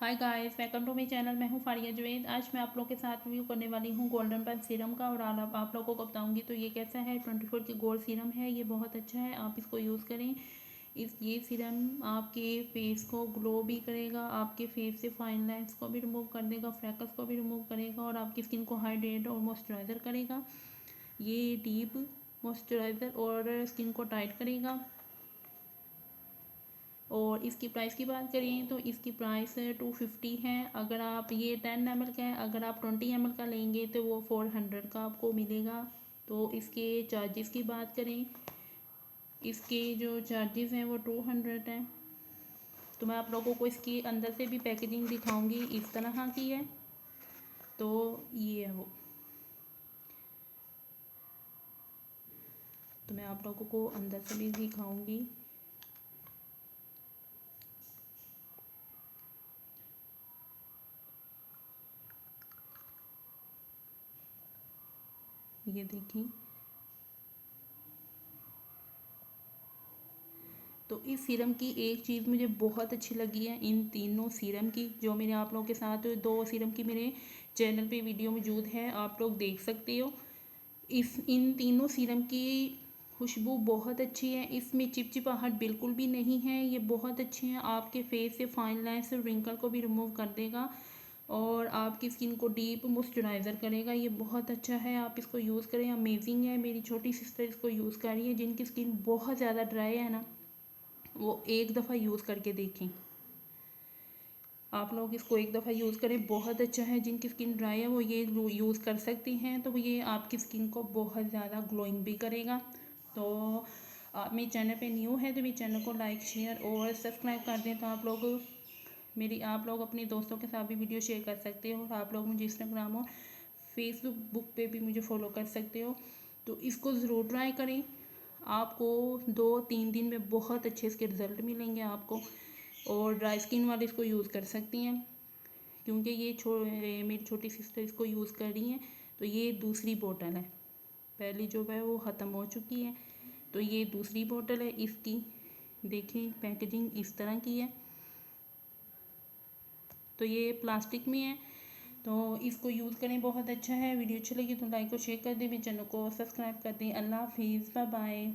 Hi guys, welcome to my channel. मैं हूँ फारिया जुवेद। आज मैं आप लोगों के साथ रिव्यू करने वाली हूँ गोल्डन पंच सीरम का। और आप लोगों को बताऊंगी तो ये कैसा है। 24 की गोल्ड सीरम है, ये बहुत अच्छा है, आप इसको यूज़ करें। ये सीरम आपके फेस को ग्लो भी करेगा, आपके फेस से फाइन लाइन्स को भी रिमूव कर देगा, फ्रैकल्स को भी रिमूव करेगा और आपकी स्किन को हाइड्रेट और मॉइस्चराइज़र करेगा। ये डीप मॉइस्चराइज़र और स्किन को टाइट करेगा। और इसकी प्राइस की बात करें तो इसकी प्राइस 250 है। अगर आप ये 10 ml का है, अगर आप 20 ml का लेंगे तो वो 400 का आपको मिलेगा। तो इसके चार्जेस की बात करें, इसके जो चार्जेस हैं वो 200 हैं। तो मैं आप लोगों को इसकी अंदर से भी पैकेजिंग दिखाऊंगी, इस तरह की है। तो ये है वो। तो मैं आप लोगों को अंदर से भी दिखाऊंगी। ये देखिए। तो इस सीरम की एक चीज़ मुझे बहुत अच्छी लगी है, इन तीनों सीरम की, जो मैंने आप लोगों के साथ 2 सीरम की मेरे चैनल पे वीडियो मौजूद है, आप लोग देख सकते हो। इन तीनों सीरम की खुशबू बहुत अच्छी है, इसमें चिपचिपाहट बिल्कुल भी नहीं है। ये बहुत अच्छे हैं, आपके फेस से फाइन लाइन्स और रिंकल को भी रिमूव कर देगा और आपकी स्किन को डीप मॉइस्चराइज़र करेगा। ये बहुत अच्छा है, आप इसको यूज़ करें, अमेजिंग है। मेरी छोटी सिस्टर इसको यूज़ कर रही है, जिनकी स्किन बहुत ज़्यादा ड्राई है ना, वो एक दफ़ा यूज़ करके देखें। आप लोग इसको एक दफ़ा यूज़ करें, बहुत अच्छा है। जिनकी स्किन ड्राई है वो ये यूज़ कर सकती हैं, तो ये आपकी स्किन को बहुत ज़्यादा ग्लोइंग भी करेगा। तो आप मेरे चैनल पे न्यू है तो मेरे चैनल को लाइक शेयर और सब्सक्राइब कर दें। तो आप लोग अपने दोस्तों के साथ भी वीडियो शेयर कर सकते हो। और आप लोग मुझे इंस्टाग्राम और फेसबुक पे भी मुझे फॉलो कर सकते हो। तो इसको ज़रूर ट्राई करें, आपको 2-3 दिन में बहुत अच्छे इसके रिज़ल्ट मिलेंगे आपको। और ड्राई स्किन वाले इसको यूज़ कर सकती हैं, क्योंकि ये मेरी छोटी सिस्टर इसको यूज़ कर रही हैं। तो ये दूसरी बोतल है, पहली जो है वो ख़त्म हो चुकी है, तो ये दूसरी बोतल है इसकी। देखें, पैकेजिंग इस तरह की है। तो ये प्लास्टिक में है, तो इसको यूज़ करें, बहुत अच्छा है। वीडियो अच्छी लगी तो लाइक और शेयर कर दें, मेरे चैनल को सब्सक्राइब कर दें। अल्लाह हाफिज़, बाय बाय।